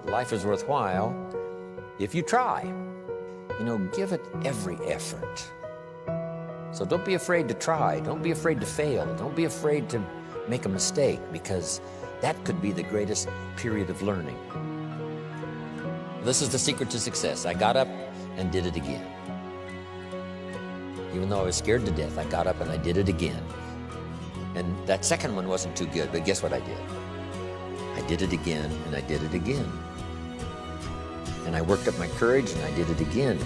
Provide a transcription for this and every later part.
life is worthwhile if you try. You know, give it every effort. So don't be afraid to try. Don't be afraid to fail. Don't be afraid to make a mistake, because that could be the greatest period of learning. This is the secret to success. I got up and did it again. Even though I was scared to death, I got up and I did it again. And that second one wasn't too good, but guess what I did? I did it again, and I did it again. And I worked up my courage, and I did it again.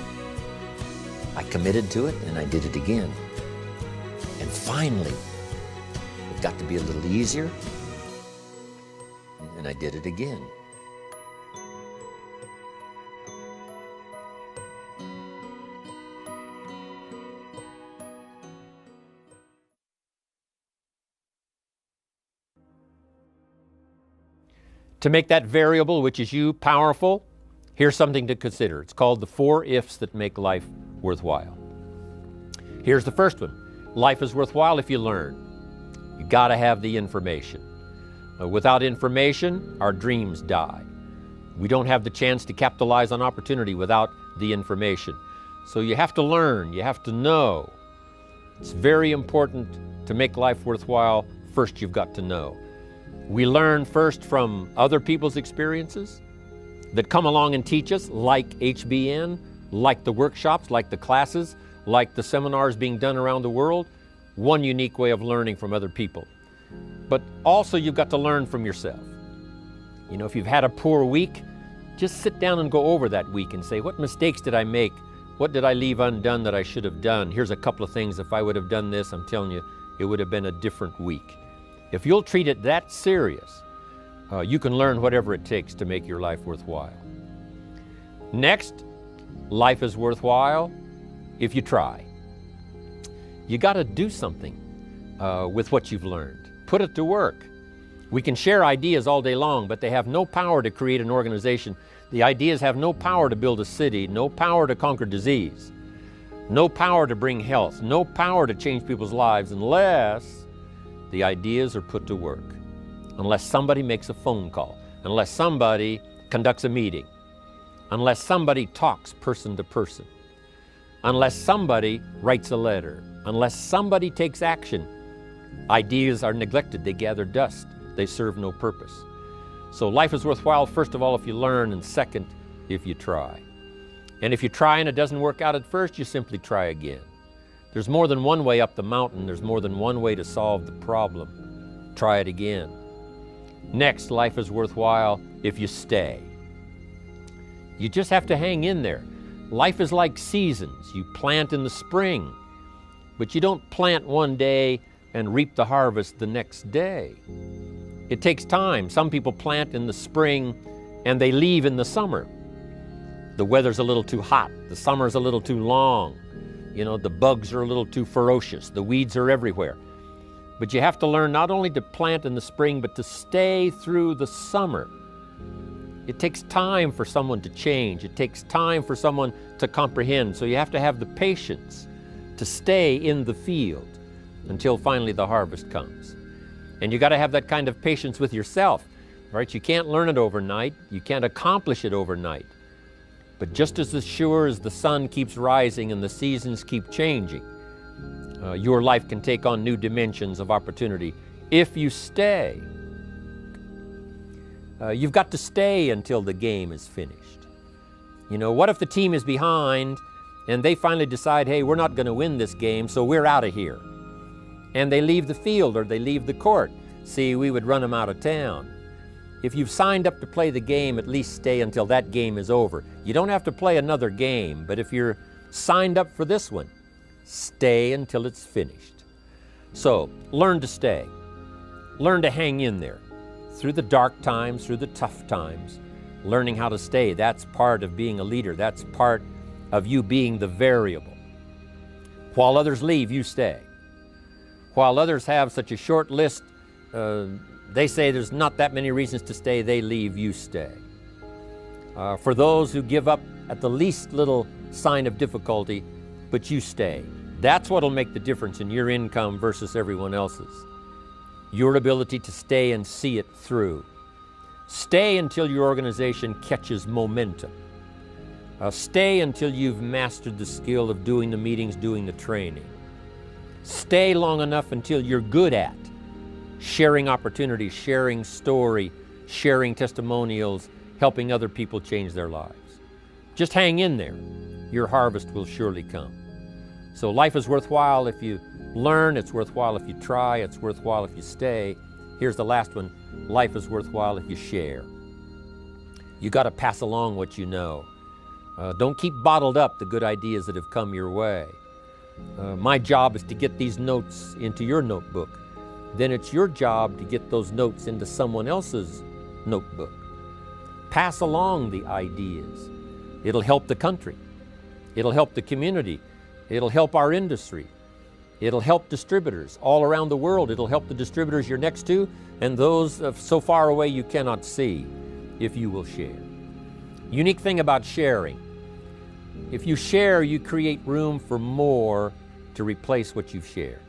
I committed to it, and I did it again. And finally, it got to be a little easier, and I did it again. To make that variable, which is you, powerful, here's something to consider. It's called the 4 ifs that make life worthwhile. Here's the first one. Life is worthwhile if you learn. You gotta have the information. Without information, our dreams die. We don't have the chance to capitalize on opportunity without the information. So you have to learn, you have to know. It's very important to make life worthwhile. First, you've got to know. We learn first from other people's experiences that come along and teach us, like HBN, like the workshops, like the classes, like the seminars being done around the world. One unique way of learning from other people. But also you've got to learn from yourself. You know, if you've had a poor week, just sit down and go over that week and say, what mistakes did I make? What did I leave undone that I should have done? Here's a couple of things. If I would have done this, I'm telling you, it would have been a different week. If you'll treat it that serious, you can learn whatever it takes to make your life worthwhile. Next, life is worthwhile if you try. You got to do something with what you've learned. Put it to work. We can share ideas all day long, but they have no power to create an organization. The ideas have no power to build a city, no power to conquer disease, no power to bring health, no power to change people's lives unless the ideas are put to work, unless somebody makes a phone call, unless somebody conducts a meeting, unless somebody talks person to person, unless somebody writes a letter, unless somebody takes action. Ideas are neglected, they gather dust, they serve no purpose. So life is worthwhile, first of all, if you learn, and second, if you try. And if you try and it doesn't work out at first, you simply try again. There's more than one way up the mountain. There's more than one way to solve the problem. Try it again. Next, life is worthwhile if you stay. You just have to hang in there. Life is like seasons. You plant in the spring, but you don't plant one day and reap the harvest the next day. It takes time. Some people plant in the spring and they leave in the summer. The weather's a little too hot. The summer's a little too long. You know, the bugs are a little too ferocious. The weeds are everywhere. But you have to learn not only to plant in the spring, but to stay through the summer. It takes time for someone to change. It takes time for someone to comprehend. So you have to have the patience to stay in the field until finally the harvest comes. And you got to have that kind of patience with yourself, right? You can't learn it overnight. You can't accomplish it overnight. But just as sure as the sun keeps rising and the seasons keep changing, your life can take on new dimensions of opportunity if you stay. You've got to stay until the game is finished. You know, what if the team is behind and they finally decide, hey, we're not going to win this game, so we're out of here. And they leave the field or they leave the court. See, we would run them out of town. If you've signed up to play the game, at least stay until that game is over. You don't have to play another game, but if you're signed up for this one, stay until it's finished. So, learn to stay. Learn to hang in there. Through the dark times, through the tough times, learning how to stay. That's part of being a leader. That's part of you being the variable. While others leave, you stay. While others have such a short list, they say there's not that many reasons to stay, they leave, you stay. For those who give up at the least little sign of difficulty, but you stay. That's what'll make the difference in your income versus everyone else's. Your ability to stay and see it through. Stay until your organization catches momentum. Stay until you've mastered the skill of doing the meetings, doing the training. Stay long enough until you're good at sharing opportunities, sharing story, sharing testimonials, helping other people change their lives. Just hang in there. Your harvest will surely come. So life is worthwhile if you learn, it's worthwhile if you try, it's worthwhile if you stay. Here's the last one. Life is worthwhile if you share. You got to pass along what you know. Don't keep bottled up the good ideas that have come your way. My job is to get these notes into your notebook. Then it's your job to get those notes into someone else's notebook. Pass along the ideas. It'll help the country. It'll help the community. It'll help our industry. It'll help distributors all around the world. It'll help the distributors you're next to and those so far away you cannot see if you will share. Unique thing about sharing. If you share, you create room for more to replace what you've shared.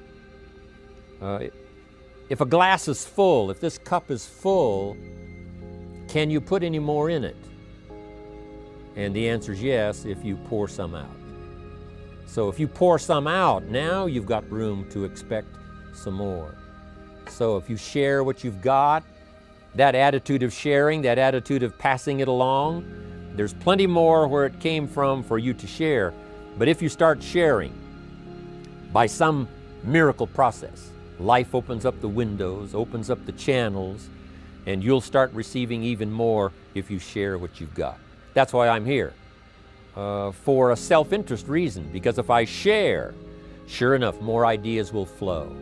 If a glass is full, if this cup is full, can you put any more in it? And the answer is yes, if you pour some out. So if you pour some out, now you've got room to expect some more. So if you share what you've got, that attitude of sharing, that attitude of passing it along, there's plenty more where it came from for you to share. But if you start sharing, by some miracle process, life opens up the windows, opens up the channels, and you'll start receiving even more if you share what you've got. That's why I'm here, for a self-interest reason, because if I share, sure enough, more ideas will flow.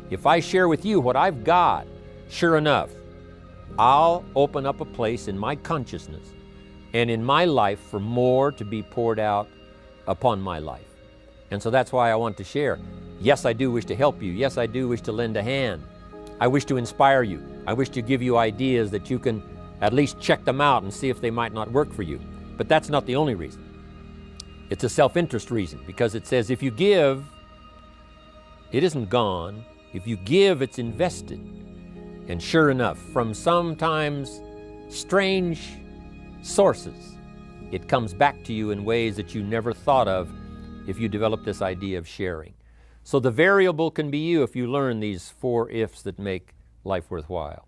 If I share with you what I've got, sure enough, I'll open up a place in my consciousness and in my life for more to be poured out upon my life. And so that's why I want to share. Yes, I do wish to help you. Yes, I do wish to lend a hand. I wish to inspire you. I wish to give you ideas that you can at least check them out and see if they might not work for you. But that's not the only reason. It's a self-interest reason, because it says if you give, it isn't gone. If you give, it's invested. And sure enough, from sometimes strange sources, it comes back to you in ways that you never thought of if you develop this idea of sharing. So the variable can be you if you learn these 4 ifs that make life worthwhile.